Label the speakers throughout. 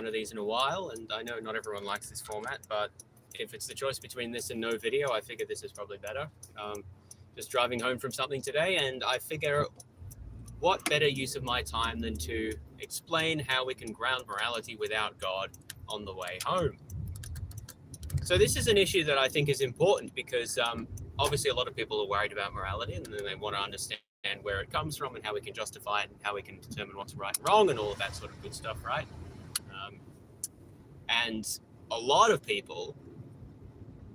Speaker 1: one of these in a while, and I know not everyone likes this format, but if it's the choice between this and no video, I figure this is probably better. Just driving home from something today, and I figure what better use of my time than to explain how we can ground morality without God on the way home. So this is an issue that I think is important because obviously a lot of people are worried about morality, and then they want to understand where it comes from and how we can justify it and how we can determine what's right and wrong and all of that sort of good stuff, right? And a lot of people,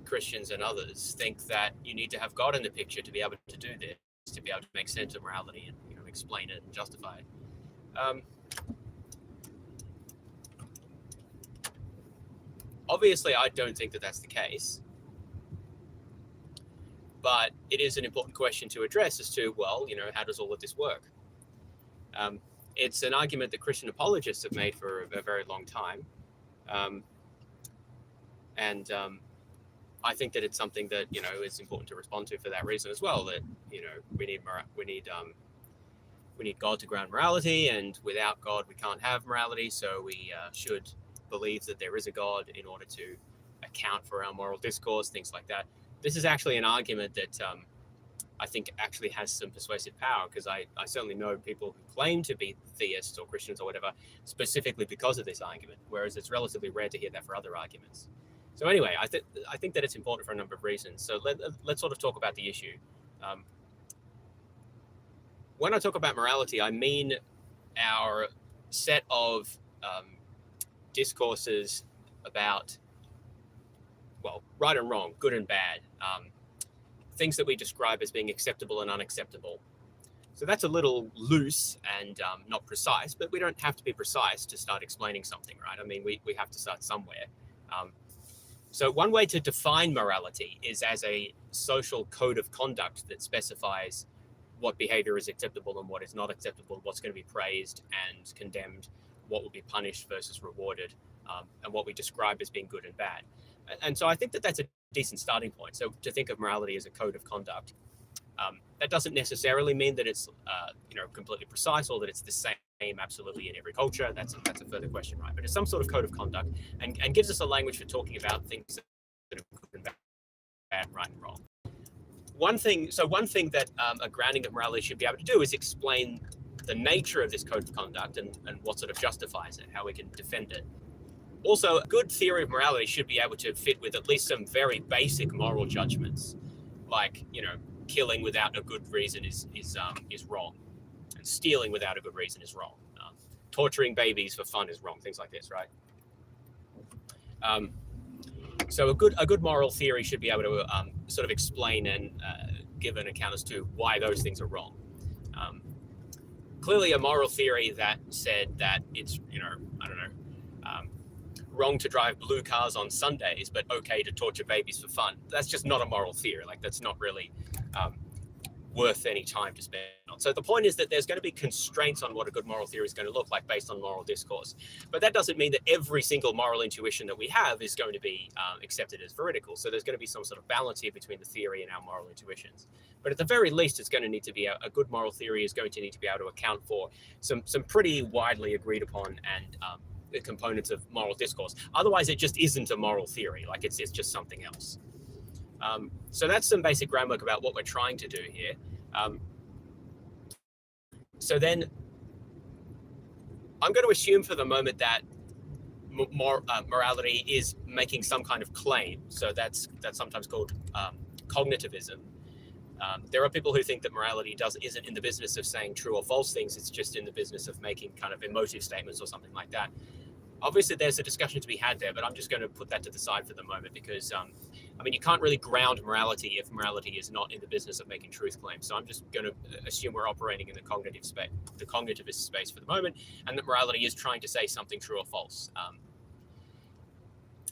Speaker 1: Christians and others, think that you need to have God in the picture to be able to do this, to be able to make sense of morality and explain it and justify it. Obviously, I don't think that that's the case, but it is an important question to address as to, well, how does all of this work? It's an argument that Christian apologists have made for a very long time, and I think that it's something that is important to respond to for that reason as well. That we need God to ground morality, and without God we can't have morality. So we should believe that there is a God in order to account for our moral discourse, things like that. This is actually an argument that I think actually has some persuasive power, because I certainly know people who claim to be theists or Christians or whatever specifically because of this argument, whereas it's relatively rare to hear that for other arguments. So anyway, I think that it's important for a number of reasons. So let's sort of talk about the issue. When I talk about morality, I mean our set of discourses about, well, right and wrong, good and bad, things that we describe as being acceptable and unacceptable. So that's a little loose and not precise, but we don't have to be precise to start explaining something, right? I mean, we have to start somewhere. So one way to define morality is as a social code of conduct that specifies what behavior is acceptable and what is not acceptable, what's going to be praised and condemned, what will be punished versus rewarded, and what we describe as being good and bad. And so I think that that's a decent starting point. So to think of morality as a code of conduct, that doesn't necessarily mean that it's completely precise or that it's the same absolutely in every culture. That's a further question, right? But it's some sort of code of conduct and gives us a language for talking about things that are good and bad, right and wrong. One thing that a grounding of morality should be able to do is explain the nature of this code of conduct and what sort of justifies it, how we can defend it. Also, a good theory of morality should be able to fit with at least some very basic moral judgments, like killing without a good reason is wrong, and stealing without a good reason is wrong. Torturing babies for fun is wrong. Things like this, right? So a good moral theory should be able to sort of explain and give an account as to why those things are wrong. Clearly, a moral theory that said that it's wrong to drive blue cars on Sundays, but okay to torture babies for fun. That's just not a moral theory. Like, that's not really worth any time to spend on. So the point is that there's going to be constraints on what a good moral theory is going to look like based on moral discourse. But that doesn't mean that every single moral intuition that we have is going to be accepted as veridical. So there's going to be some sort of balance here between the theory and our moral intuitions. But at the very least, it's going to need to be a good moral theory is going to need to be able to account for some pretty widely agreed upon and the components of moral discourse. Otherwise, it just isn't a moral theory. Like, it's just something else. So that's some basic groundwork about what we're trying to do here. So then I'm going to assume for the moment that morality is making some kind of claim. So that's sometimes called cognitivism. There are people who think that morality isn't in the business of saying true or false things. It's just in the business of making kind of emotive statements or something like that. Obviously, there's a discussion to be had there, but I'm just going to put that to the side for the moment because, you can't really ground morality if morality is not in the business of making truth claims. So I'm just going to assume we're operating in the cognitivist space for the moment, and that morality is trying to say something true or false.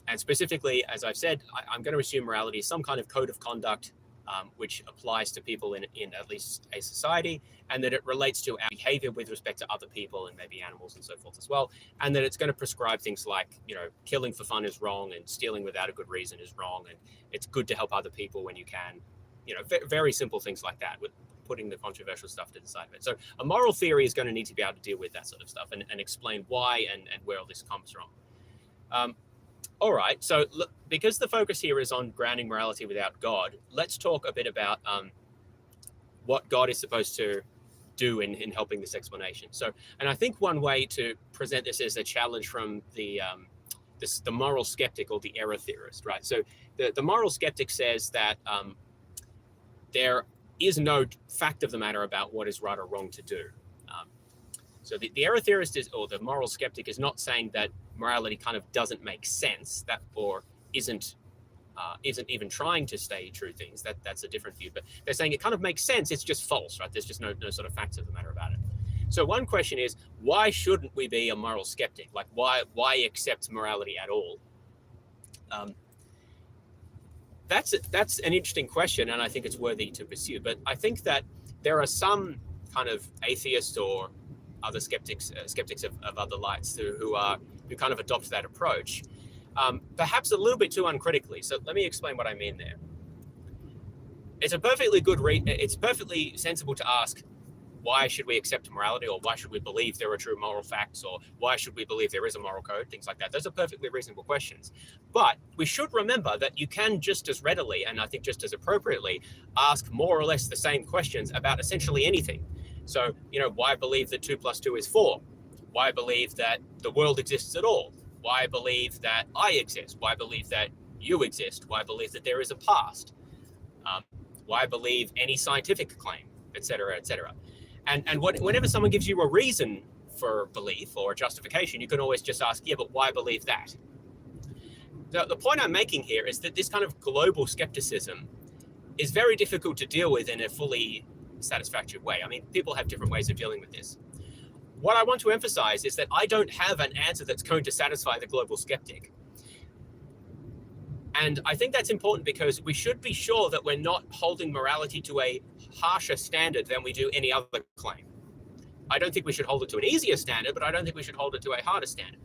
Speaker 1: And specifically, as I've said, I'm going to assume morality is some kind of code of conduct which applies to people in at least a society, and that it relates to our behavior with respect to other people and maybe animals and so forth as well, and that it's going to prescribe things like, killing for fun is wrong and stealing without a good reason is wrong, and it's good to help other people when you can, very simple things like that, with putting the controversial stuff to the side of it. So a moral theory is going to need to be able to deal with that sort of stuff and explain why and where all this comes from. All right. So look, because the focus here is on grounding morality without God, let's talk a bit about what God is supposed to do in helping this explanation. So, and I think one way to present this as a challenge from the moral skeptic or the error theorist, right? So the moral skeptic says that there is no fact of the matter about what is right or wrong to do. So the error theorist is, or the moral skeptic is not saying that morality kind of doesn't make sense, that or isn't even trying to say true things. That's a different view. But they're saying it kind of makes sense. It's just false, right? There's just no sort of facts of the matter about it. So one question is, why shouldn't we be a moral skeptic? Like, why accept morality at all? That's an interesting question, and I think it's worthy to pursue. But I think that there are some kind of atheists or other skeptics of other lights who kind of adopt that approach, perhaps a little bit too uncritically. So let me explain what I mean there. It's a perfectly it's perfectly sensible to ask, why should we accept morality, or why should we believe there are true moral facts, or why should we believe there is a moral code, things like that. Those are perfectly reasonable questions. But we should remember that you can just as readily, and I think just as appropriately, ask more or less the same questions about essentially anything. So, why believe that 2 + 2 is 4? Why believe that the world exists at all? Why believe that I exist? Why believe that you exist? Why believe that there is a past? Why believe any scientific claim, etc., etc.? And whenever someone gives you a reason for belief or a justification, you can always just ask, yeah, but why believe that? The point I'm making here is that this kind of global skepticism is very difficult to deal with in a fully satisfactory way. I mean, people have different ways of dealing with this. What I want to emphasize is that I don't have an answer that's going to satisfy the global skeptic. And I think that's important because we should be sure that we're not holding morality to a harsher standard than we do any other claim. I don't think we should hold it to an easier standard, but I don't think we should hold it to a harder standard.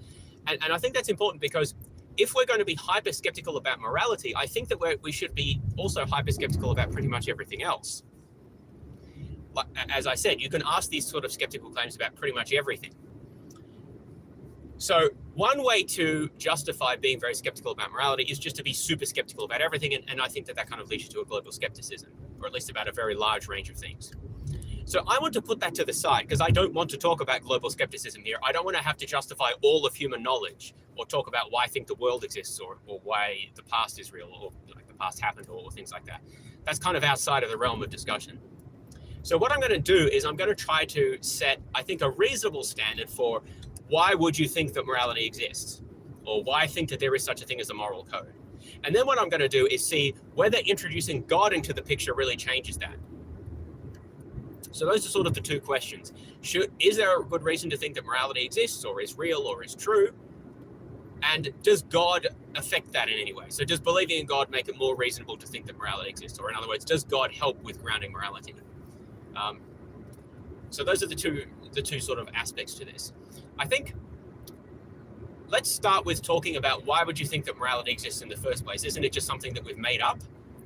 Speaker 1: And I think that's important because if we're going to be hyper skeptical about morality, I think that we should be also hyper skeptical about pretty much everything else. Like, as I said, you can ask these sort of skeptical claims about pretty much everything. So one way to justify being very skeptical about morality is just to be super skeptical about everything. And I think that kind of leads you to a global skepticism, or at least about a very large range of things. So I want to put that to the side because I don't want to talk about global skepticism here. I don't want to have to justify all of human knowledge or talk about why I think the world exists or why the past is real or like the past happened or things like that. That's kind of outside of the realm of discussion. So what I'm going to do is I'm going to try to set, I think, a reasonable standard for why would you think that morality exists? Or why think that there is such a thing as a moral code? And then what I'm going to do is see whether introducing God into the picture really changes that. So those are sort of the two questions. Is there a good reason to think that morality exists or is real or is true? And does God affect that in any way? So does believing in God make it more reasonable to think that morality exists? Or in other words, does God help with grounding morality? So those are the two sort of aspects to this. I think let's start with talking about why would you think that morality exists in the first place? Isn't it just something that we've made up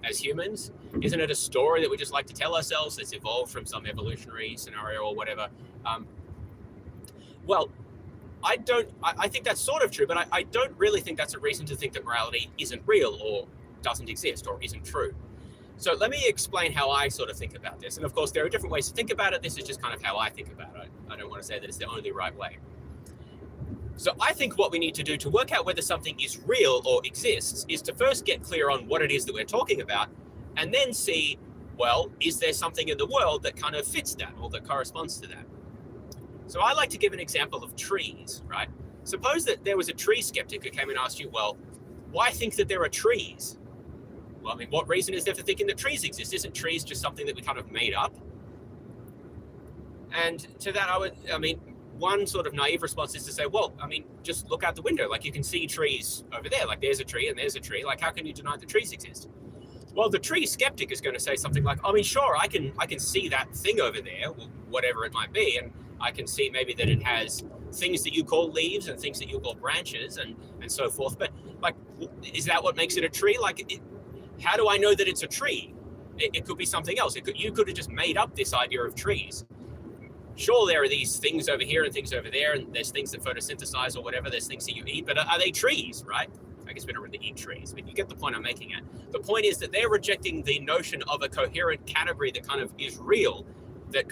Speaker 1: as humans? Isn't it a story that we just like to tell ourselves that's evolved from some evolutionary scenario or whatever? Well, I think that's sort of true, but I don't really think that's a reason to think that morality isn't real or doesn't exist or isn't true. So let me explain how I sort of think about this. And of course, there are different ways to think about it. This is just kind of how I think about it. I don't want to say that it's the only right way. So I think what we need to do to work out whether something is real or exists is to first get clear on what it is that we're talking about, and then see, well, is there something in the world that kind of fits that or that corresponds to that? So I like to give an example of trees, right? Suppose that there was a tree skeptic who came and asked you, well, why think that there are trees? Well, I mean, what reason is there for thinking that trees exist? Isn't trees just something that we kind of made up? And to that, one sort of naive response is to say, well, I mean, just look out the window. Like you can see trees over there. Like there's a tree and there's a tree. Like how can you deny that trees exist? Well, the tree skeptic is going to say something like, I mean, sure, I can see that thing over there, whatever it might be. And I can see maybe that it has things that you call leaves and things that you call branches and so forth. But like, is that what makes it a tree? Like, how do I know that it's a tree? It could be something else. You could have just made up this idea of trees. sure, there are these things over here and things over there, and there's things that photosynthesize or whatever, there's things that you eat, but are they trees, right? I guess we don't really eat trees, but you get the point I'm making at. The point is that they're rejecting the notion of a coherent category that kind of is real, that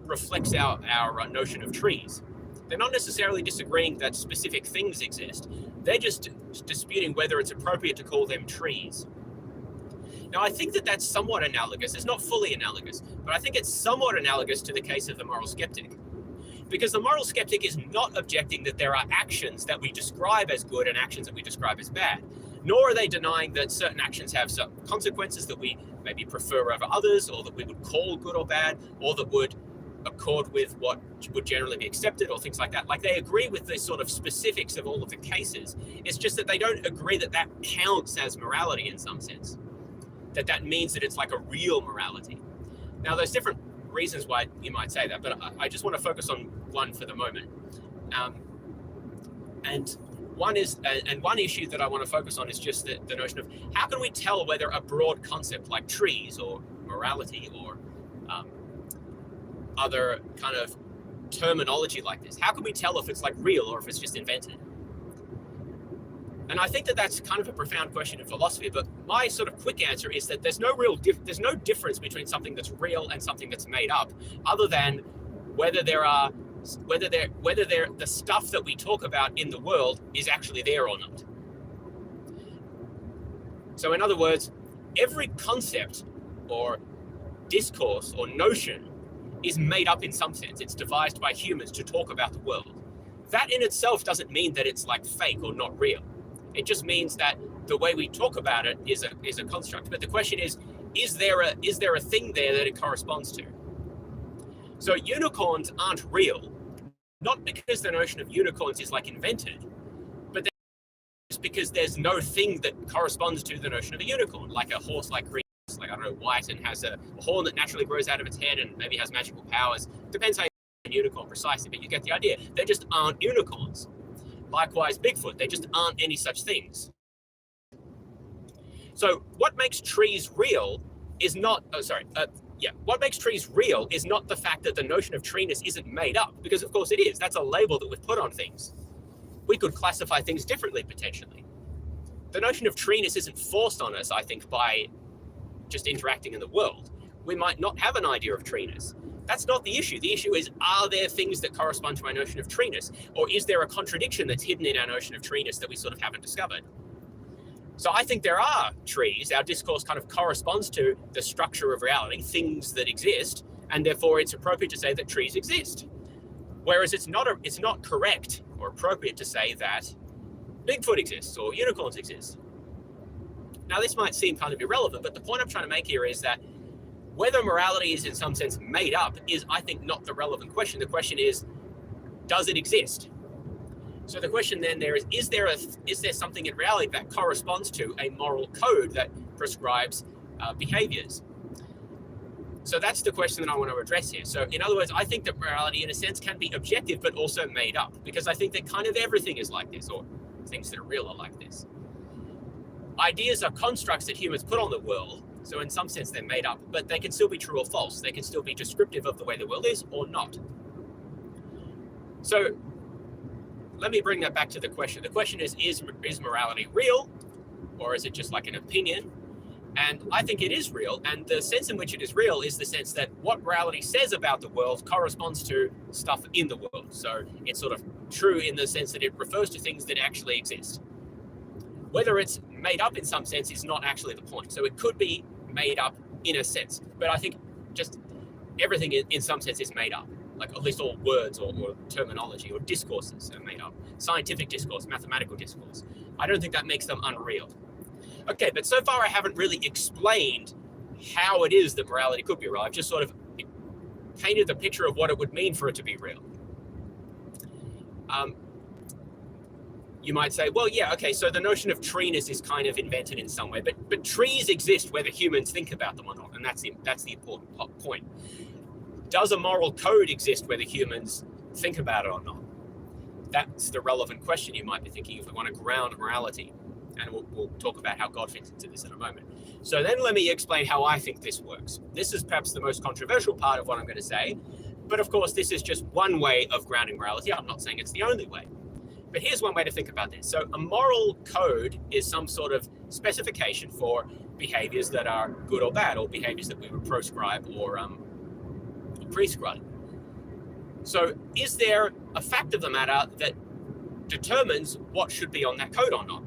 Speaker 1: reflects our notion of trees. They're not necessarily disagreeing that specific things exist. They're just disputing whether it's appropriate to call them trees. Now, I think that that's somewhat analogous. It's not fully analogous, but I think it's somewhat analogous to the case of the moral skeptic. Because the moral skeptic is not objecting that there are actions that we describe as good and actions that we describe as bad, nor are they denying that certain actions have certain consequences that we maybe prefer over others, or that we would call good or bad, or that would accord with what would generally be accepted, or things like that. Like, they agree with the sort of specifics of all of the cases. It's just that they don't agree that that counts as morality in some sense, that means that it's like a real morality. Now, there's different reasons why you might say that, but I just want to focus on one for the moment. And one issue that I want to focus on is just the notion of how can we tell whether a broad concept like trees or morality or other kind of terminology like this, how can we tell if it's like real or if it's just invented? And I think that that's kind of a profound question in philosophy, but my sort of quick answer is that there's no difference between something that's real and something that's made up, other than whether the stuff that we talk about in the world is actually there or not. So in other words, every concept or discourse or notion is made up in some sense. It's devised by humans to talk about the world. That in itself doesn't mean that it's like fake or not real. It just means that the way we talk about it is a construct. But the question is there a thing there that it corresponds to? So unicorns aren't real, not because the notion of unicorns is like invented, but just because there's no thing that corresponds to the notion of a unicorn, like a horse like green, like, I don't know, white, and has a horn that naturally grows out of its head and maybe has magical powers. Depends how you define a unicorn precisely, but you get the idea. They just aren't unicorns. Likewise, Bigfoot, they just aren't any such things. So what makes trees real is not, what makes trees real is not the fact that the notion of treeness isn't made up, because of course it is. That's a label that we've put on things. We could classify things differently potentially. The notion of treeness isn't forced on us, I think, by just interacting in the world. We might not have an idea of treeness. That's not the issue. The issue is, are there things that correspond to our notion of treeness? Or is there a contradiction that's hidden in our notion of treeness that we sort of haven't discovered? So I think there are trees. Our discourse kind of corresponds to the structure of reality, things that exist, and therefore it's appropriate to say that trees exist. Whereas it's not correct or appropriate to say that Bigfoot exists or unicorns exist. Now, this might seem kind of irrelevant, but the point I'm trying to make here is that whether morality is in some sense made up is, I think, not the relevant question. The question is, does it exist? So the question then there is there something in reality that corresponds to a moral code that prescribes behaviors? So that's the question that I want to address here. So in other words, I think that morality in a sense can be objective, but also made up, because I think that kind of everything is like this, or things that are real are like this. Ideas are constructs that humans put on the world. So in some sense, they're made up, but they can still be true or false. They can still be descriptive of the way the world is or not. So let me bring that back to the question. The question is morality real, or is it just like an opinion? And I think it is real. And the sense in which it is real is the sense that what morality says about the world corresponds to stuff in the world. So it's sort of true in the sense that it refers to things that actually exist. Whether it's made up in some sense is not actually the point. So it could be made up in a sense, but I think just everything in some sense is made up. Like at least all words or terminology or discourses are made up. Scientific discourse, mathematical discourse. I don't think that makes them unreal. Okay, but so far I haven't really explained how it is that morality could be real. I've just sort of painted the picture of what it would mean for it to be real. You might say, well, yeah, okay, so the notion of treeness is kind of invented in some way, but trees exist whether humans think about them or not, and that's the important point. Does a moral code exist whether humans think about it or not? That's the relevant question you might be thinking if we want to ground morality, and we'll talk about how God fits into this in a moment. So then let me explain how I think this works. This is perhaps the most controversial part of what I'm going to say, But of course, this is just one way of grounding morality. I'm not saying it's the only way. But here's one way to think about this. So a moral code is some sort of specification for behaviors that are good or bad, or behaviors that we would proscribe or prescribe. So is there a fact of the matter that determines what should be on that code or not?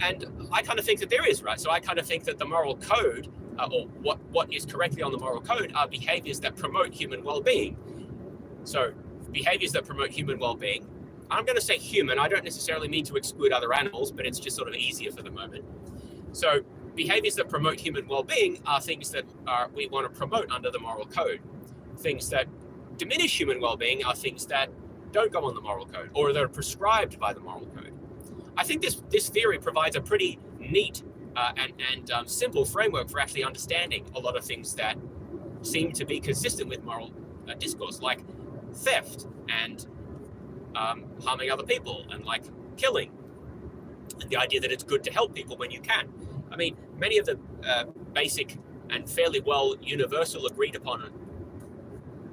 Speaker 1: And I kind of think that there is, right? So I kind of think that the moral code, or what is correctly on the moral code, are behaviors that promote human well-being. So behaviors that promote human well-being, I'm going to say human, I don't necessarily mean to exclude other animals, but it's just sort of easier for the moment. So behaviors that promote human well-being are things that we want to promote under the moral code. Things that diminish human well-being are things that don't go on the moral code, or that are prescribed by the moral code. I think this theory provides a pretty neat and simple framework for actually understanding a lot of things that seem to be consistent with moral discourse, like theft and harming other people, and like killing, and the idea that it's good to help people when you can. I mean, many of the basic and fairly well universal agreed upon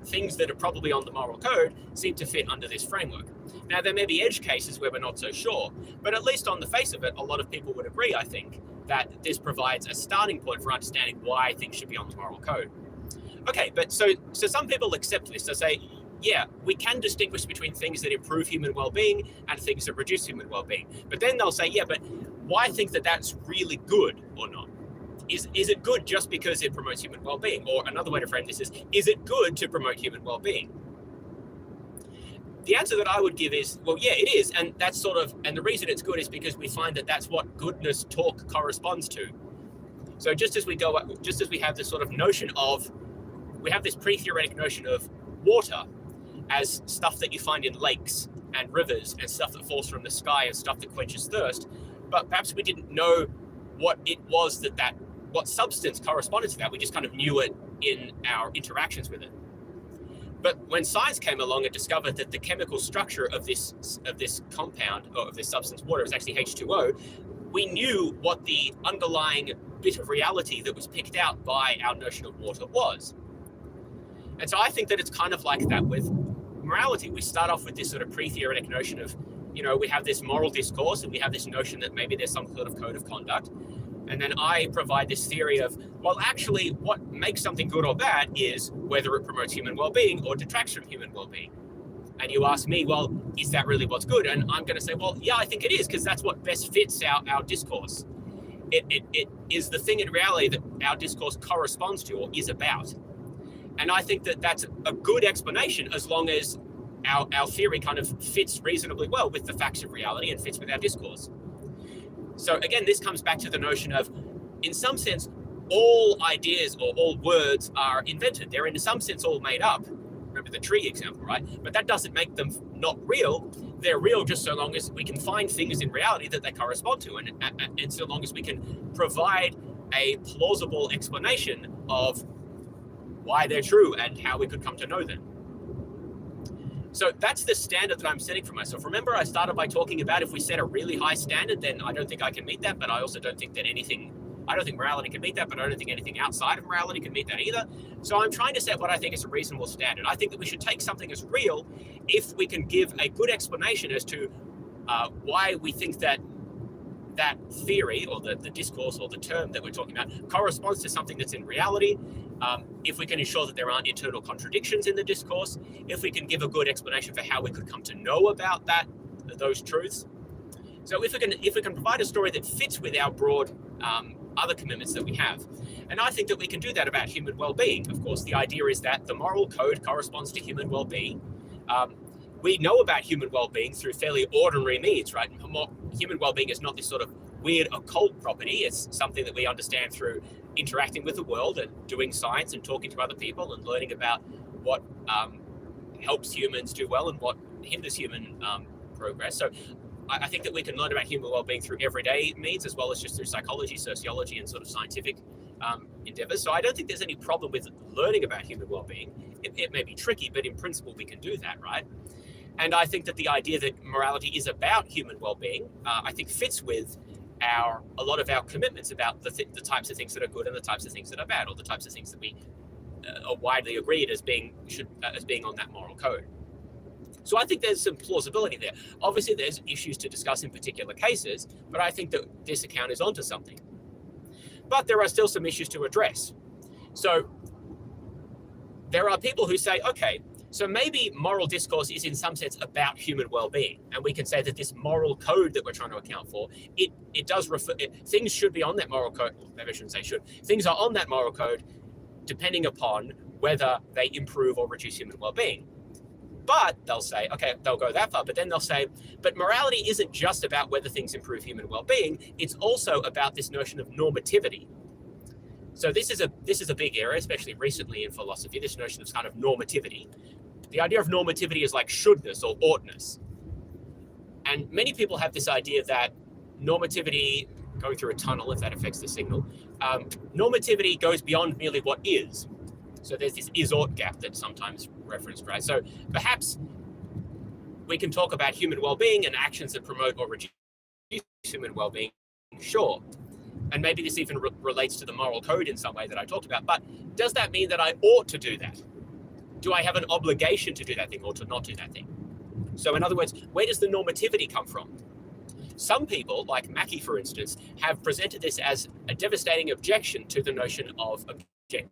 Speaker 1: things that are probably on the moral code seem to fit under this framework. Now, there may be edge cases where we're not so sure, but at least on the face of it, a lot of people would agree, I think, that this provides a starting point for understanding why things should be on the moral code. Okay, but so some people accept this. They say, yeah, we can distinguish between things that improve human well-being and things that reduce human well-being. But then they'll say, yeah, but why think that that's really good or not? Is it good just because it promotes human well-being? Or another way to frame this is it good to promote human well-being? The answer that I would give is, well, yeah, it is. And that's and the reason it's good is because we find that that's what goodness talk corresponds to. So just as we have this sort of notion of, we have this pre-theoretic notion of water as stuff that you find in lakes and rivers and stuff that falls from the sky and stuff that quenches thirst, but perhaps we didn't know what it was what substance corresponded to that. We just kind of knew it in our interactions with it. But when science came along and discovered that the chemical structure of this compound, or of this substance, water, is actually H2O, we knew what the underlying bit of reality that was picked out by our notion of water was. And so I think that it's kind of like that with morality. We start off with this sort of pre-theoretic notion of, we have this moral discourse and we have this notion that maybe there's some sort of code of conduct. And then I provide this theory of, well, actually, what makes something good or bad is whether it promotes human well-being or detracts from human well-being. And you ask me, well, is that really what's good? And I'm going to say, well, yeah, I think it is, because that's what best fits our discourse. It is the thing in reality that our discourse corresponds to or is about. And I think that that's a good explanation, as long as our theory kind of fits reasonably well with the facts of reality and fits with our discourse. So again, this comes back to the notion of, in some sense, all ideas or all words are invented. They're in some sense all made up. Remember the tree example, right? But that doesn't make them not real. They're real just so long as we can find things in reality that they correspond to, and so long as we can provide a plausible explanation of why they're true and how we could come to know them. So that's the standard that I'm setting for myself. Remember, I started by talking about, if we set a really high standard, then I don't think I can meet that, but I also don't think that I don't think morality can meet that, but I don't think anything outside of morality can meet that either. So I'm trying to set what I think is a reasonable standard. I think that we should take something as real if we can give a good explanation as to why we think that theory, or the discourse, or the term that we're talking about, corresponds to something that's in reality. If we can ensure that there aren't internal contradictions in the discourse, if we can give a good explanation for how we could come to know about those truths. So if we can provide a story that fits with our broad other commitments that we have. And I think that we can do that about human well-being. Of course, the idea is that the moral code corresponds to human well-being. We know about human well-being through fairly ordinary means, right? Human well-being is not this sort of weird occult property. It's something that we understand through interacting with the world and doing science and talking to other people and learning about what helps humans do well and what hinders human progress. So I think that we can learn about human well-being through everyday means, as well as just through psychology, sociology, and sort of scientific endeavors. So I don't think there's any problem with learning about human well-being. It may be tricky, but in principle, we can do that, right? And I think that the idea that morality is about human well-being, I think fits with a lot of our commitments about the types of things that are good and the types of things that are bad, or the types of things that we are widely agreed as being on that moral code. So I think there's some plausibility there. Obviously, there's issues to discuss in particular cases, but I think that this account is onto something. But there are still some issues to address. So there are people who say, okay, so maybe moral discourse is in some sense about human well-being, and we can say that this moral code that we're trying to account for, it does refer, things should be on that moral code. Maybe I shouldn't say should. Things are on that moral code depending upon whether they improve or reduce human well-being. But they'll say, okay, they'll go that far, but then they'll say, but morality isn't just about whether things improve human well-being. It's also about this notion of normativity. So this is a big area, especially recently in philosophy, this notion of kind of normativity. The idea of normativity is like shouldness or oughtness. And many people have this idea that normativity, going through a tunnel if that affects the signal, normativity goes beyond merely what is. So there's this is-ought gap that's sometimes referenced, right? So perhaps we can talk about human well-being and actions that promote or reduce human well-being, sure. And maybe this even relates to the moral code in some way that I talked about, but does that mean that I ought to do that? Do I have an obligation to do that thing or to not do that thing? So in other words, where does the normativity come from? Some people, like Mackie, for instance, have presented this as a devastating objection to the notion of objective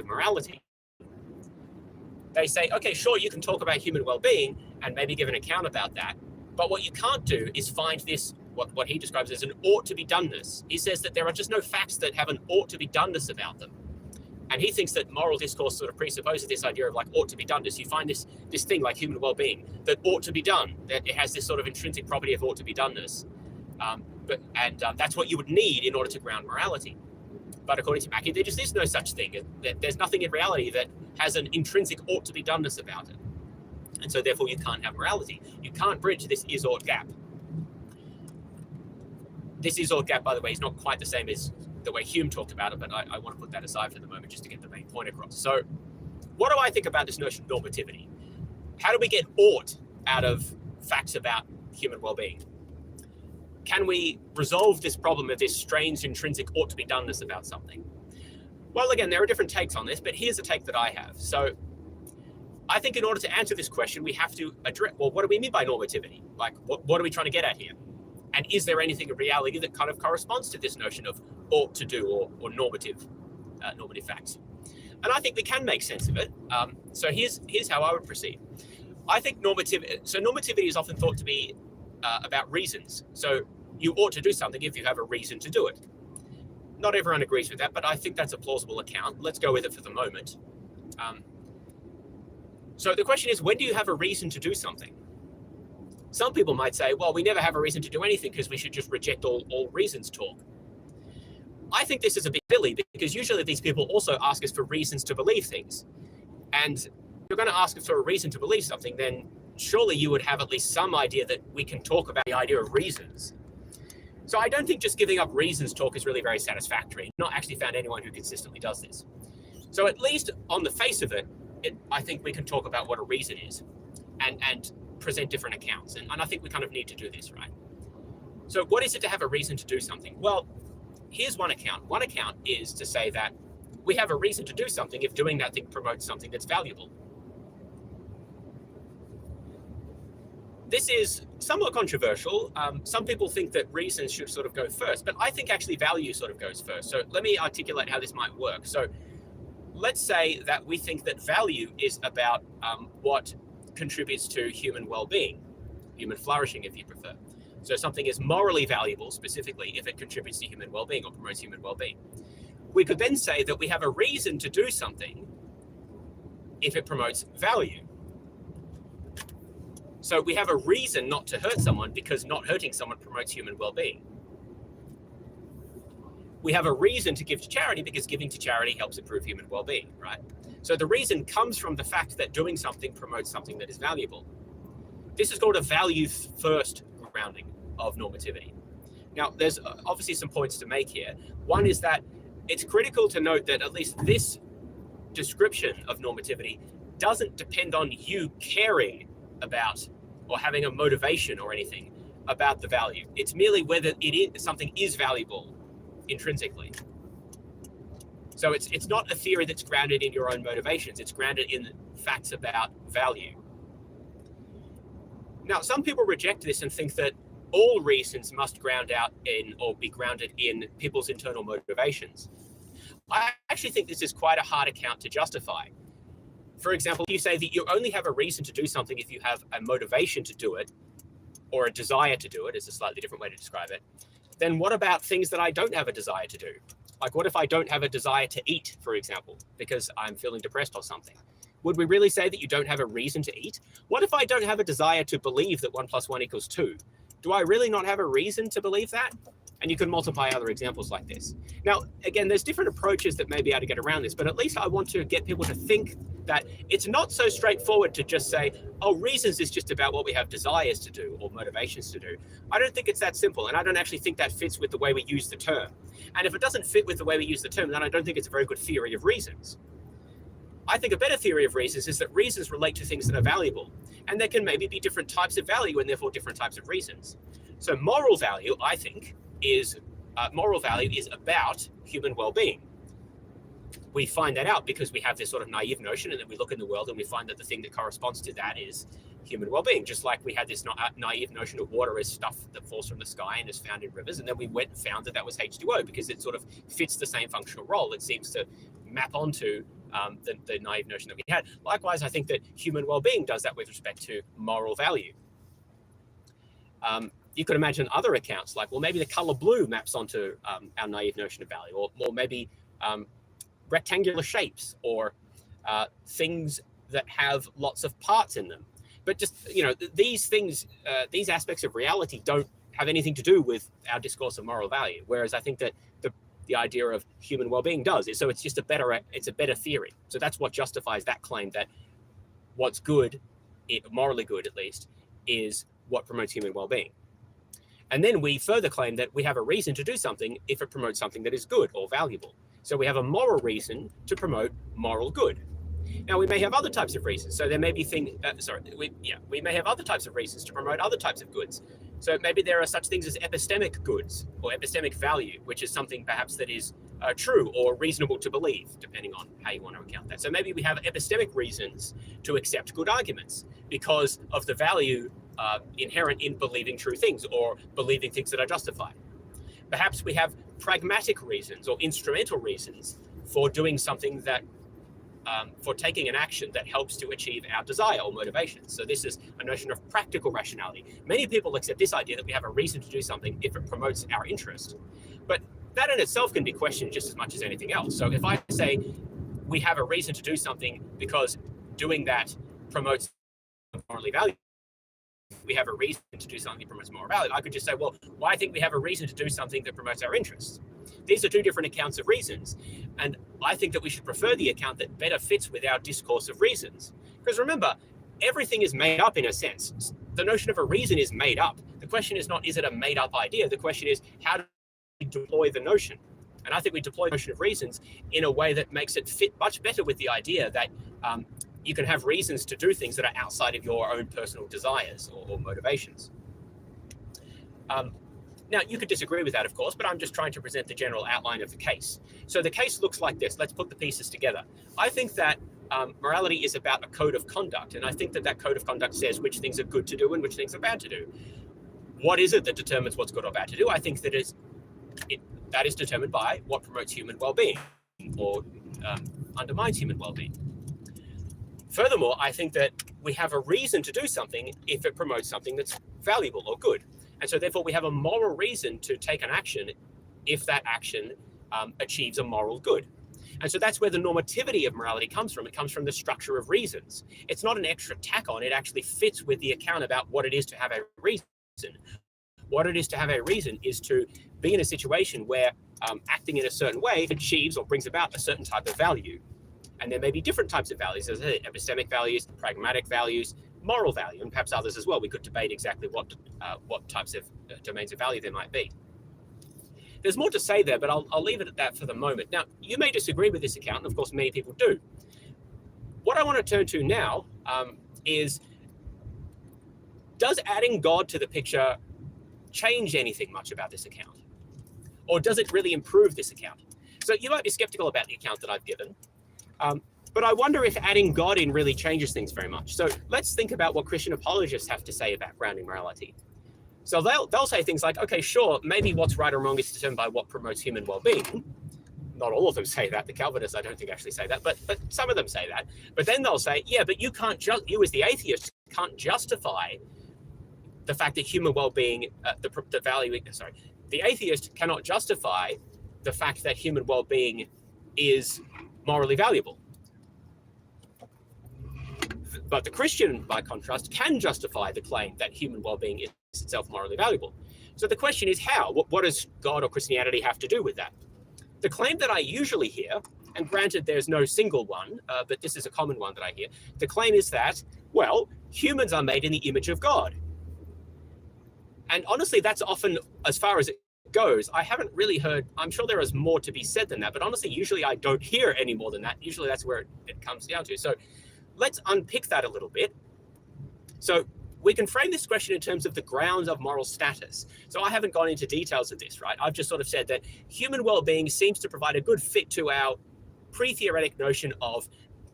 Speaker 1: morality. They say, okay, sure, you can talk about human well-being and maybe give an account about that, but what you can't do is find this, what he describes as an ought-to-be-doneness. He says that there are just no facts that have an ought-to-be-doneness about them. And he thinks that moral discourse sort of presupposes this idea of like ought-to-be-doneness. You find this thing like human well-being that ought to be done, that it has this sort of intrinsic property of ought-to-be-doneness. That's what you would need in order to ground morality. But according to Mackie, there just is no such thing. There's nothing in reality that has an intrinsic ought-to-be-doneness about it. And so therefore you can't have morality. You can't bridge this is-ought gap. This is-ought gap, by the way, is not quite the same as the way Hume talked about it, but I want to put that aside for the moment just to get the main point across. So what do I think about this notion of normativity? How do we get ought out of facts about human well-being? Can we resolve this problem of this strange intrinsic ought-to-be-doneness about something? Well, again, there are different takes on this, but here's a take that I have. So I think in order to answer this question, we have to address, well, what do we mean by normativity? Like, what are we trying to get at here? And is there anything in reality that kind of corresponds to this notion of ought to do or normative facts? And I think we can make sense of it. So here's how I would proceed. I think normativity is often thought to be about reasons. So you ought to do something if you have a reason to do it. Not everyone agrees with that, but I think that's a plausible account. Let's go with it for the moment. So the question is, when do you have a reason to do something? Some people might say, well, we never have a reason to do anything because we should just reject all reasons talk. I think this is a bit silly because usually these people also ask us for reasons to believe things. And if you're going to ask us for a reason to believe something, then surely you would have at least some idea that we can talk about the idea of reasons. So I don't think just giving up reasons talk is really very satisfactory. I've not actually found anyone who consistently does this. So at least on the face of it, I think we can talk about what a reason is and present different accounts. And I think we kind of need to do this, right? So what is it to have a reason to do something? Well, here's one account. One account is to say that we have a reason to do something if doing that thing promotes something that's valuable. This is somewhat controversial. Some people think that reasons should sort of go first, but I think actually value sort of goes first. So let me articulate how this might work. So let's say that we think that value is about what contributes to human well-being, human flourishing, if you prefer. So something is morally valuable, specifically if it contributes to human well-being or promotes human well-being. We could then say that we have a reason to do something if it promotes value. So we have a reason not to hurt someone because not hurting someone promotes human well-being. We have a reason to give to charity because giving to charity helps improve human well-being, right? So the reason comes from the fact that doing something promotes something that is valuable. This is called a value-first grounding of normativity. Now, there's obviously some points to make here. One is that it's critical to note that at least this description of normativity doesn't depend on you caring about or having a motivation or anything about the value. It's merely whether something is valuable intrinsically. So it's not a theory that's grounded in your own motivations. It's grounded in facts about value. Now, some people reject this and think that all reasons must ground out in or be grounded in people's internal motivations. I actually think this is quite a hard account to justify. For example, you say that you only have a reason to do something if you have a motivation to do it, or a desire to do it is a slightly different way to describe it. Then what about things that I don't have a desire to do? Like, what if I don't have a desire to eat, for example, because I'm feeling depressed or something? Would we really say that you don't have a reason to eat? What if I don't have a desire to believe that 1 + 1 = 2? Do I really not have a reason to believe that? And you can multiply other examples like this. Now, again, there's different approaches that may be able to get around this, but at least I want to get people to think that it's not so straightforward to just say, oh, reasons is just about what we have desires to do or motivations to do. I don't think it's that simple, and I don't actually think that fits with the way we use the term. And if it doesn't fit with the way we use the term, then I don't think it's a very good theory of reasons. I think a better theory of reasons is that reasons relate to things that are valuable, and there can maybe be different types of value and therefore different types of reasons. So moral value, I think, is about human well-being. We find that out because we have this sort of naive notion, and then we look in the world and we find that the thing that corresponds to that is human well-being. Just like we had this naive notion of water as stuff that falls from the sky and is found in rivers, and then we went and found that was H2O because it sort of fits the same functional role. It seems to map onto the naive notion that we had. Likewise, I think that human well-being does that with respect to moral value. You could imagine other accounts like, well, maybe the color blue maps onto our naive notion of value, or maybe rectangular shapes, or things that have lots of parts in them. But just, these things, these aspects of reality don't have anything to do with our discourse of moral value. Whereas I think that the idea of human well-being does. So it's just a better theory. So that's what justifies that claim that what's good, morally good at least, is what promotes human well-being. And then we further claim that we have a reason to do something if it promotes something that is good or valuable. So we have a moral reason to promote moral good. Now, we may have other types of reasons. So there may be we may have other types of reasons to promote other types of goods. So maybe there are such things as epistemic goods or epistemic value, which is something perhaps that is true or reasonable to believe, depending on how you want to account that. So maybe we have epistemic reasons to accept good arguments because of the value inherent in believing true things or believing things that are justified. Perhaps we have pragmatic reasons or instrumental reasons for doing something that for taking an action that helps to achieve our desire or motivation. So this is a notion of practical rationality. Many people accept this idea that we have a reason to do something if it promotes our interest. But that in itself can be questioned just as much as anything else. So if I say we have a reason to do something because doing that promotes morally value, we have a reason to do something that promotes moral value, I could just say, well, I think we have a reason to do something that promotes our interests. These are two different accounts of reasons. And I think that we should prefer the account that better fits with our discourse of reasons. Because remember, everything is made up in a sense. The notion of a reason is made up. The question is not, is it a made up idea? The question is, how do we deploy the notion? And I think we deploy the notion of reasons in a way that makes it fit much better with the idea that you can have reasons to do things that are outside of your own personal desires or motivations. Now, you could disagree with that, of course, but I'm just trying to present the general outline of the case. So the case looks like this. Let's put the pieces together. I think that morality is about a code of conduct, and I think that code of conduct says which things are good to do and which things are bad to do. What is it that determines what's good or bad to do? I think that that is determined by what promotes human well-being or undermines human well-being. Furthermore, I think that we have a reason to do something if it promotes something that's valuable or good. And so therefore we have a moral reason to take an action if that action achieves a moral good. And so that's where the normativity of morality comes from. It comes from the structure of reasons. It's not an extra tack on. It actually fits with the account about what it is to have a reason. What it is to have a reason is to be in a situation where acting in a certain way achieves or brings about a certain type of value. And there may be different types of values, as I said, epistemic values, pragmatic values, moral value, and perhaps others as well. We could debate exactly what types of domains of value there might be. There's more to say there, but I'll leave it at that for the moment. Now, you may disagree with this account, and of course, many people do. What I want to turn to now is, does adding God to the picture change anything much about this account? Or does it really improve this account? So you might be skeptical about the account that I've given. But I wonder if adding God in really changes things very much. So let's think about what Christian apologists have to say about grounding morality. So they'll say things like, okay, sure, maybe what's right or wrong is determined by what promotes human well-being. Not all of them say that. The Calvinists, I don't think, actually say that, but some of them say that. But then they'll say, yeah, but you as the atheist can't justify the fact that human well-being, the atheist cannot justify the fact that human well-being is morally valuable. But the Christian, by contrast, can justify the claim that human well-being is itself morally valuable. So the question is how? What does God or Christianity have to do with that? The claim that I usually hear, and granted there's no single one, but this is a common one that I hear, the claim is that, well, humans are made in the image of God. And honestly, that's often as far as it goes. I haven't really heard, I'm sure there is more to be said than that, but honestly, usually I don't hear any more than that. Usually that's where it comes down to. So let's unpick that a little bit. So we can frame this question in terms of the grounds of moral status. So I haven't gone into details of this, right? I've just sort of said that human well-being seems to provide a good fit to our pre-theoretic notion of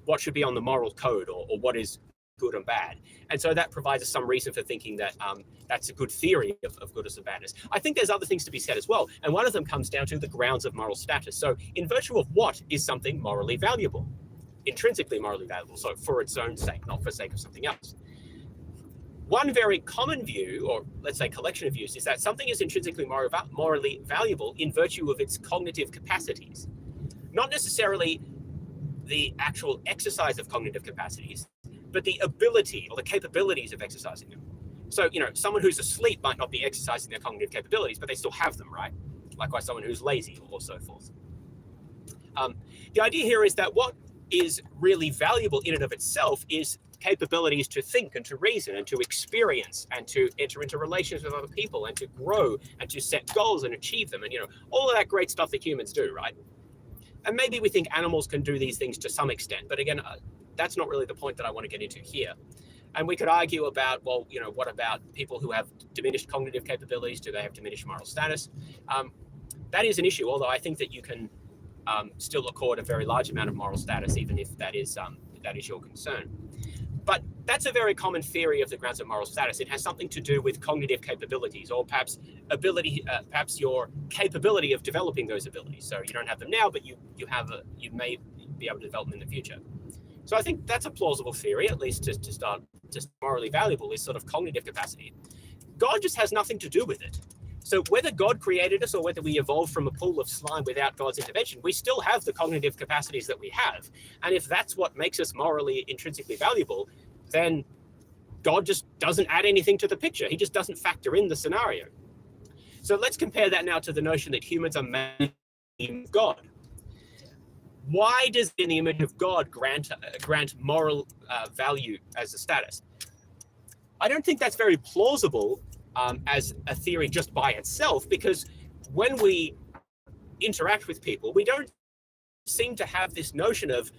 Speaker 1: what should be on the moral code or what is good and bad. And so that provides us some reason for thinking that that's a good theory of goodness and badness. I think there's other things to be said as well. And one of them comes down to the grounds of moral status. So in virtue of what is something morally valuable? Intrinsically morally valuable, so for its own sake, not for sake of something else. One very common view, or let's say collection of views, is that something is intrinsically morally valuable in virtue of its cognitive capacities. Not necessarily the actual exercise of cognitive capacities, but the ability or the capabilities of exercising them. So, someone who's asleep might not be exercising their cognitive capabilities, but they still have them, right? Likewise, someone who's lazy or so forth. The idea here is that what is really valuable in and of itself is capabilities to think and to reason and to experience and to enter into relations with other people and to grow and to set goals and achieve them and all of that great stuff that humans do, right? And maybe we think animals can do these things to some extent, but again, that's not really the point that I want to get into here. And we could argue about, well, what about people who have diminished cognitive capabilities? Do they have diminished moral status? That is an issue, although I think that you can still accord a very large amount of moral status, even if that is your concern. But that's a very common theory of the grounds of moral status. It has something to do with cognitive capabilities, or perhaps your capability of developing those abilities. So you don't have them now, but you may be able to develop them in the future. So I think that's a plausible theory, at least to start. Just morally valuable is sort of cognitive capacity. God just has nothing to do with it. So whether God created us or whether we evolved from a pool of slime without God's intervention, we still have the cognitive capacities that we have. And if that's what makes us morally intrinsically valuable, then God just doesn't add anything to the picture. He just doesn't factor in the scenario. So let's compare that now to the notion that humans are made in the image of God. Why does in the image of God grant moral value as a status? I don't think that's very plausible as a theory just by itself, because when we interact with people, we don't seem to have this notion of,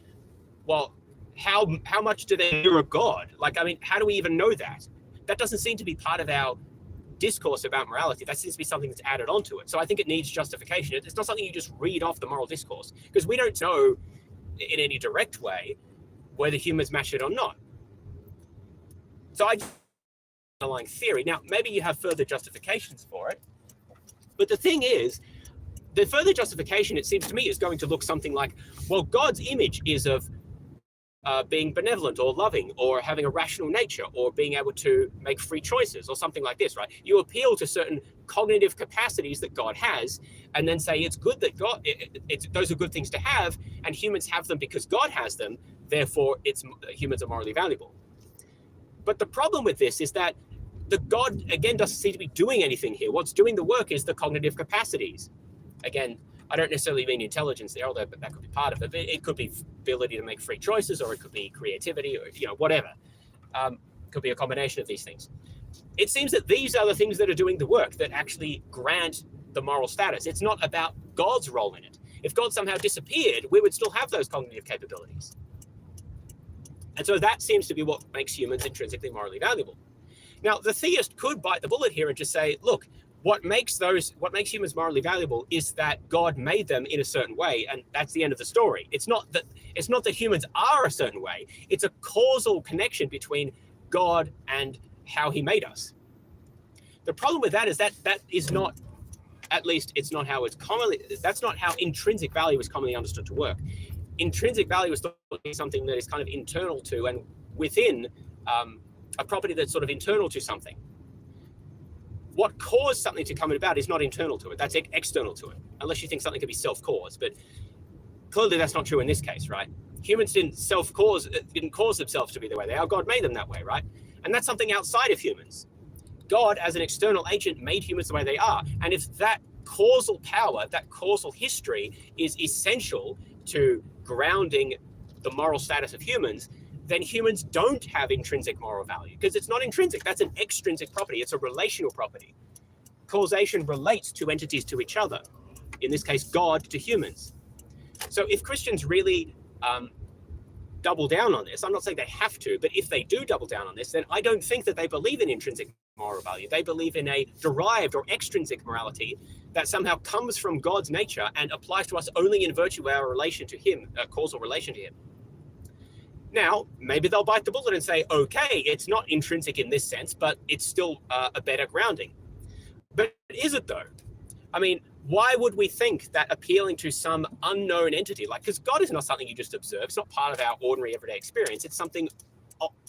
Speaker 1: well, how much do they fear of God? How do we even know that? That doesn't seem to be part of our discourse about morality. That seems to be something that's added onto it. So I think it needs justification. It's not something you just read off the moral discourse, because we don't know in any direct way whether humans match it or not. So underlying theory. Now, maybe you have further justifications for it, but the thing is, the further justification, it seems to me, is going to look something like, well, God's image is of being benevolent or loving or having a rational nature or being able to make free choices or something like this, right? You appeal to certain cognitive capacities that God has and then say it's good that those are good things to have and humans have them because God has them, therefore humans are morally valuable. But the problem with this is that the God, again, doesn't seem to be doing anything here. What's doing the work is the cognitive capacities. Again, I don't necessarily mean intelligence there, although that could be part of it. But it could be ability to make free choices, or it could be creativity, or whatever. Could be a combination of these things. It seems that these are the things that are doing the work that actually grant the moral status. It's not about God's role in it. If God somehow disappeared, we would still have those cognitive capabilities. And so that seems to be what makes humans intrinsically morally valuable. Now, the theist could bite the bullet here and just say, look, What makes humans morally valuable is that God made them in a certain way, and that's the end of the story. It's not that humans are a certain way. It's a causal connection between God and how he made us. The problem with that is that is not, at least it's not how that's not how intrinsic value is commonly understood to work. Intrinsic value is something that is kind of internal to and within a property that's sort of internal to something. What caused something to come about is not internal to it. That's external to it, unless you think something could be self-caused. But clearly that's not true in this case, right? Humans didn't cause themselves to be the way they are. God made them that way, right? And that's something outside of humans. God, as an external agent, made humans the way they are. And if that causal power, that causal history is essential to grounding the moral status of humans, then humans don't have intrinsic moral value because it's not intrinsic. That's an extrinsic property. It's a relational property. Causation relates two entities to each other. In this case, God to humans. So if Christians really double down on this, I'm not saying they have to, but if they do double down on this, then I don't think that they believe in intrinsic moral value. They believe in a derived or extrinsic morality that somehow comes from God's nature and applies to us only in virtue of our relation to him, a causal relation to him. Now, maybe they'll bite the bullet and say, okay, it's not intrinsic in this sense, but it's still a better grounding. But is it though? I mean, why would we think that appealing to some unknown entity, because God is not something you just observe, it's not part of our ordinary everyday experience, it's something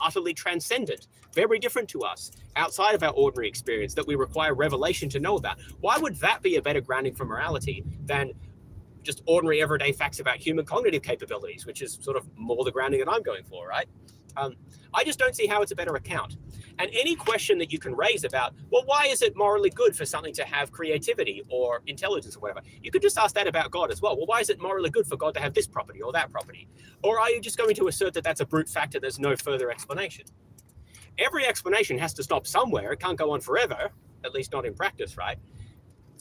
Speaker 1: utterly transcendent, very different to us, outside of our ordinary experience that we require revelation to know about. Why would that be a better grounding for morality than just ordinary everyday facts about human cognitive capabilities, which is sort of more the grounding that I'm going for, right? I just don't see how it's a better account. And any question that you can raise about, well, why is it morally good for something to have creativity or intelligence or whatever? You could just ask that about God as well. Well, why is it morally good for God to have this property or that property? Or are you just going to assert that that's a brute fact and there's no further explanation? Every explanation has to stop somewhere. It can't go on forever, at least not in practice, right?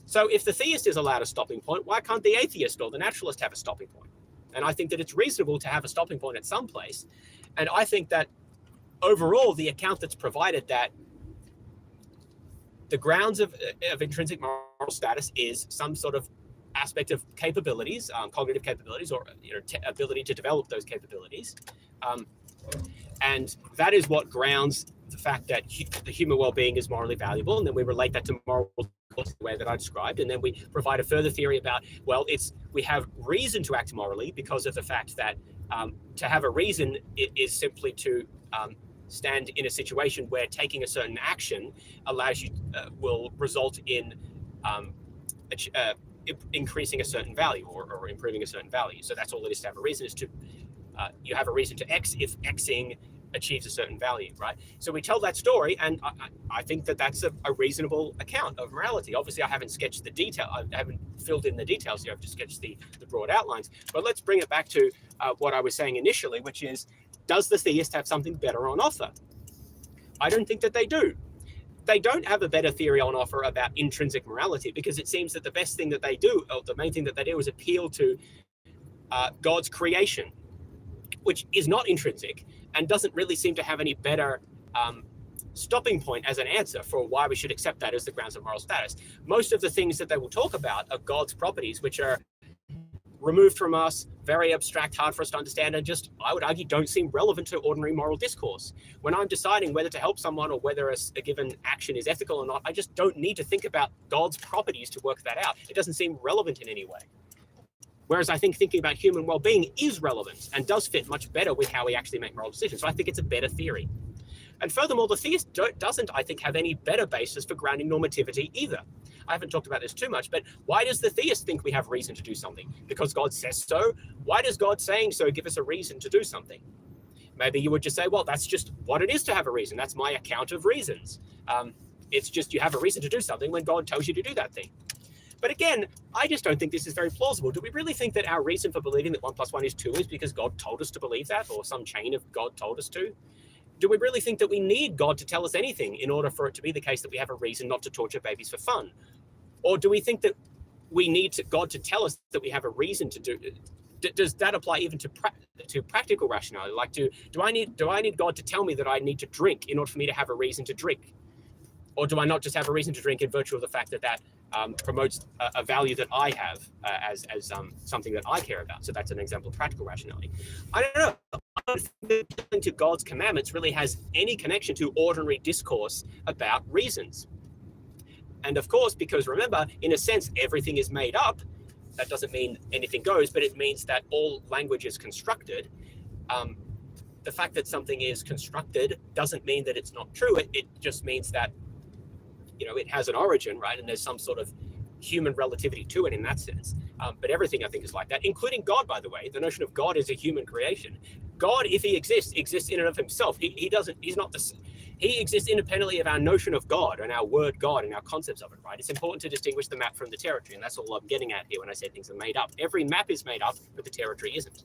Speaker 1: So if the theist is allowed a stopping point, why can't the atheist or the naturalist have a stopping point? And I think that it's reasonable to have a stopping point at some place. And I think that overall, the account that's provided that the grounds of intrinsic moral status is some sort of aspect of capabilities, cognitive capabilities, or ability to develop those capabilities. And that is what grounds the fact that the human well-being is morally valuable. And then we relate that to moral the way that I described. And then we provide a further theory about, well, we have reason to act morally because of the fact that to have a reason is simply to stand in a situation where taking a certain action allows you, will result in increasing a certain value or improving a certain value. So that's all it is to have a reason, is to, you have a reason to X if Xing achieves a certain value, right? So we tell that story, and I think that that's a reasonable account of morality. Obviously, I haven't sketched the detail. I haven't filled in the details here. I've just sketched the broad outlines. But let's bring it back to what I was saying initially, which is, does the theist have something better on offer? I don't think that they do. They don't have a better theory on offer about intrinsic morality, because it seems that the best thing that they do, or the main thing that they do, is appeal to God's creation, which is not intrinsic and doesn't really seem to have any better stopping point as an answer for why we should accept that as the grounds of moral status. Most of the things that they will talk about are God's properties, which are removed from us, very abstract, hard for us to understand, and just, I would argue, don't seem relevant to ordinary moral discourse. When I'm deciding whether to help someone or whether a given action is ethical or not, I just don't need to think about God's properties to work that out. It doesn't seem relevant in any way. Whereas I think thinking about human well-being is relevant and does fit much better with how we actually make moral decisions. So I think it's a better theory. And furthermore, the theist doesn't, I think, have any better basis for grounding normativity either. I haven't talked about this too much, but why does the theist think we have reason to do something? Because God says so? Why does God saying so give us a reason to do something? Maybe you would just say, well, that's just what it is to have a reason. That's my account of reasons. It's just you have a reason to do something when God tells you to do that thing. But again, I just don't think this is very plausible. Do we really think that our reason for believing that 1 + 1 is 2 is because God told us to believe that, or some chain of God told us to? Do we really think that we need God to tell us anything in order for it to be the case that we have a reason not to torture babies for fun? Or do we think that we need God to tell us that we have a reason to do? Does that apply even to practical rationality? Like, do I need God to tell me that I need to drink in order for me to have a reason to drink? Or do I not just have a reason to drink in virtue of the fact that that promotes a value that I have as something that I care about? So that's an example of practical rationality. I don't know. I don't think that to God's commandments really has any connection to ordinary discourse about reasons. And of course, because remember, in a sense, everything is made up. That doesn't mean anything goes, but it means that all language is constructed. The fact that something is constructed doesn't mean that it's not true. It just means that, you know, it has an origin, right? And there's some sort of human relativity to it in that sense. But everything, I think, is like that, including God, by the way. The notion of God is a human creation. God, if he exists in and of himself. He exists independently of our notion of God and our word God and our concepts of it, right? It's important to distinguish the map from the territory, and that's all I'm getting at here when I say things are made up. Every map is made up, but the territory isn't.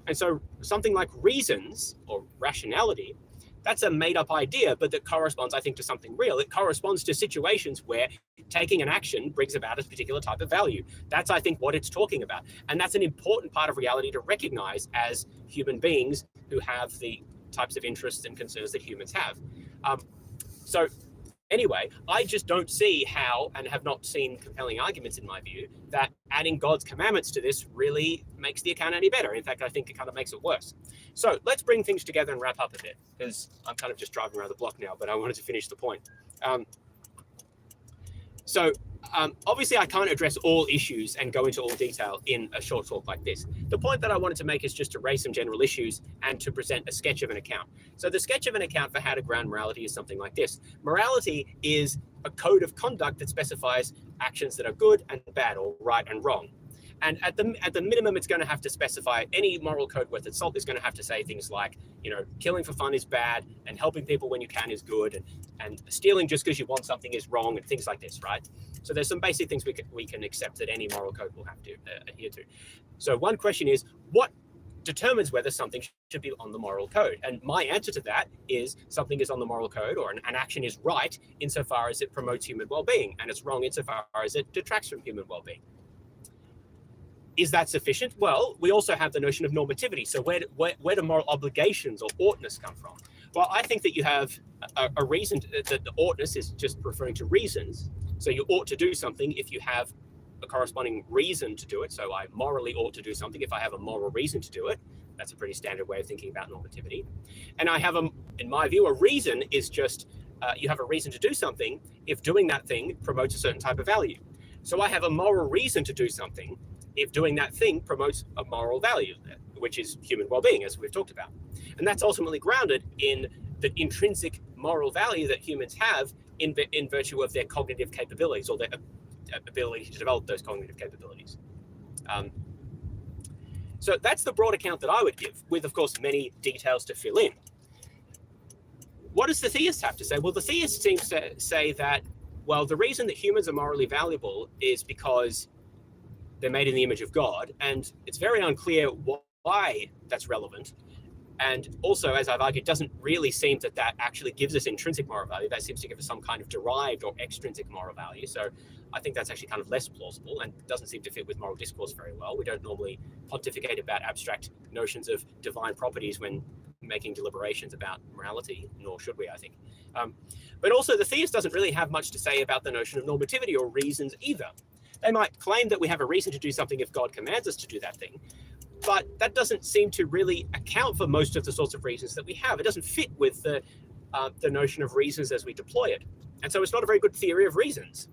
Speaker 1: And so something like reasons or rationality, that's a made-up idea, but that corresponds, I think, to something real. It corresponds to situations where taking an action brings about a particular type of value. That's, I think, what it's talking about. And that's an important part of reality to recognize as human beings who have the types of interests and concerns that humans have. So anyway, I just don't see how, and have not seen compelling arguments in my view, that adding God's commandments to this really makes the account any better. In fact, I think it kind of makes it worse. So let's bring things together and wrap up a bit, because I'm kind of just driving around the block now, but I wanted to finish the point. Obviously, I can't address all issues and go into all detail in a short talk like this. The point that I wanted to make is just to raise some general issues and to present a sketch of an account. So the sketch of an account for how to ground morality is something like this. Morality is a code of conduct that specifies actions that are good and bad, or right and wrong. And at the minimum, it's going to have to specify, any moral code worth its salt is going to have to say things like, you know, killing for fun is bad, and helping people when you can is good, and stealing just because you want something is wrong, and things like this, right? So there's some basic things we can accept that any moral code will have to adhere to. So one question is, what determines whether something should be on the moral code? And my answer to that is something is on the moral code, or an action is right insofar as it promotes human well-being, and it's wrong insofar as it detracts from human well-being. Is that sufficient? Well, we also have the notion of normativity. So where do moral obligations or oughtness come from? Well, I think that you have a reason that the oughtness is just referring to reasons. So you ought to do something if you have a corresponding reason to do it. So I morally ought to do something if I have a moral reason to do it. That's a pretty standard way of thinking about normativity. And I have, in my view, a reason is just you have a reason to do something if doing that thing promotes a certain type of value. So I have a moral reason to do something if doing that thing promotes a moral value, which is human well-being, as we've talked about. And that's ultimately grounded in the intrinsic moral value that humans have in virtue of their cognitive capabilities, or their ability to develop those cognitive capabilities. So that's the broad account that I would give, with, of course, many details to fill in. What does the theist have to say? Well, the theist seems to say that, well, the reason that humans are morally valuable is because they're made in the image of God, and it's very unclear why that's relevant. And also, as I've argued, doesn't really seem that actually gives us intrinsic moral value. That seems to give us some kind of derived or extrinsic moral value. So I think that's actually kind of less plausible and doesn't seem to fit with moral discourse very well. We don't normally pontificate about abstract notions of divine properties when making deliberations about morality, nor should we, I think. But also, the theist doesn't really have much to say about the notion of normativity or reasons either. They might claim that we have a reason to do something if God commands us to do that thing, but that doesn't seem to really account for most of the sorts of reasons that we have. It doesn't fit with the notion of reasons as we deploy it. And so it's not a very good theory of reasons.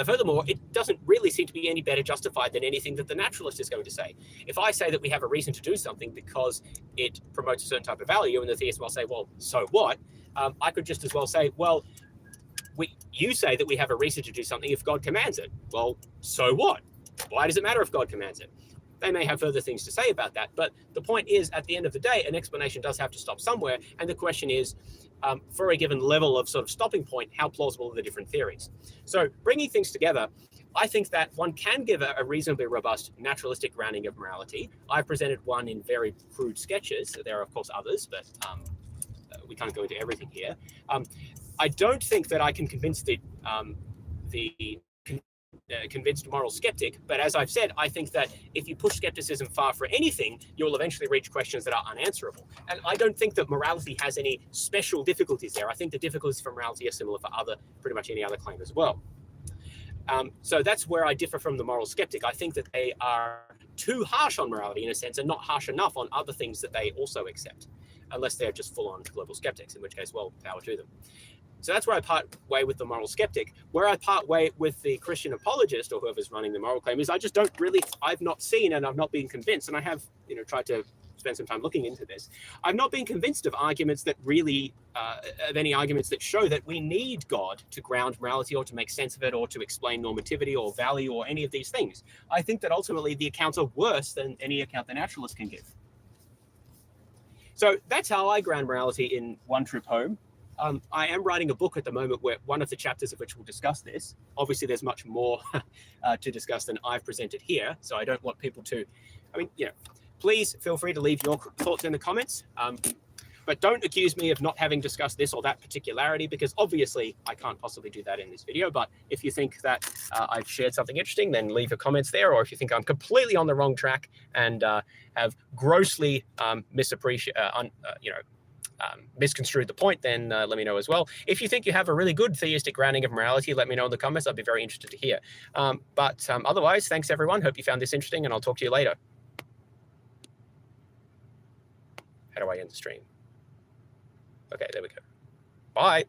Speaker 1: Furthermore, it doesn't really seem to be any better justified than anything that the naturalist is going to say. If I say that we have a reason to do something because it promotes a certain type of value, and the theist will say, well, so what? I could just as well say, well, you say that we have a reason to do something if God commands it. Well, so what? Why does it matter if God commands it? They may have further things to say about that, but the point is, at the end of the day, an explanation does have to stop somewhere, and the question is, for a given level of sort of stopping point, how plausible are the different theories? So bringing things together, I think that one can give a reasonably robust naturalistic grounding of morality. I've presented one in very crude sketches. There are, of course, others, but we can't go into everything here. I don't think that I can convince the convinced moral skeptic, but as I've said, I think that if you push skepticism far for anything, you'll eventually reach questions that are unanswerable. And I don't think that morality has any special difficulties there. I think the difficulties for morality are similar for pretty much any other claim as well. So that's where I differ from the moral skeptic. I think that they are too harsh on morality in a sense and not harsh enough on other things that they also accept, unless they're just full-on global skeptics, in which case, well, power to them. So that's where I part way with the moral skeptic. Where I part way with the Christian apologist or whoever's running the moral claim is I've not seen and I've not been convinced, and I have tried to spend some time looking into this. I've not been convinced of arguments that really, of any arguments that show that we need God to ground morality or to make sense of it or to explain normativity or value or any of these things. I think that ultimately the accounts are worse than any account the naturalist can give. So that's how I ground morality in One True Home. I am writing a book at the moment where one of the chapters of which will discuss this. Obviously, there's much more to discuss than I've presented here, so I don't want people to, please feel free to leave your thoughts in the comments, but don't accuse me of not having discussed this or that particularity, because obviously I can't possibly do that in this video. But if you think that I've shared something interesting, then leave your comments there. Or if you think I'm completely on the wrong track and have grossly misconstrued the point, then let me know as well. If you think you have a really good theistic grounding of morality, let me know in the comments. I'd be very interested to hear. But otherwise, thanks everyone. Hope you found this interesting, and I'll talk to you later. How do I end the stream? Okay, there we go. Bye.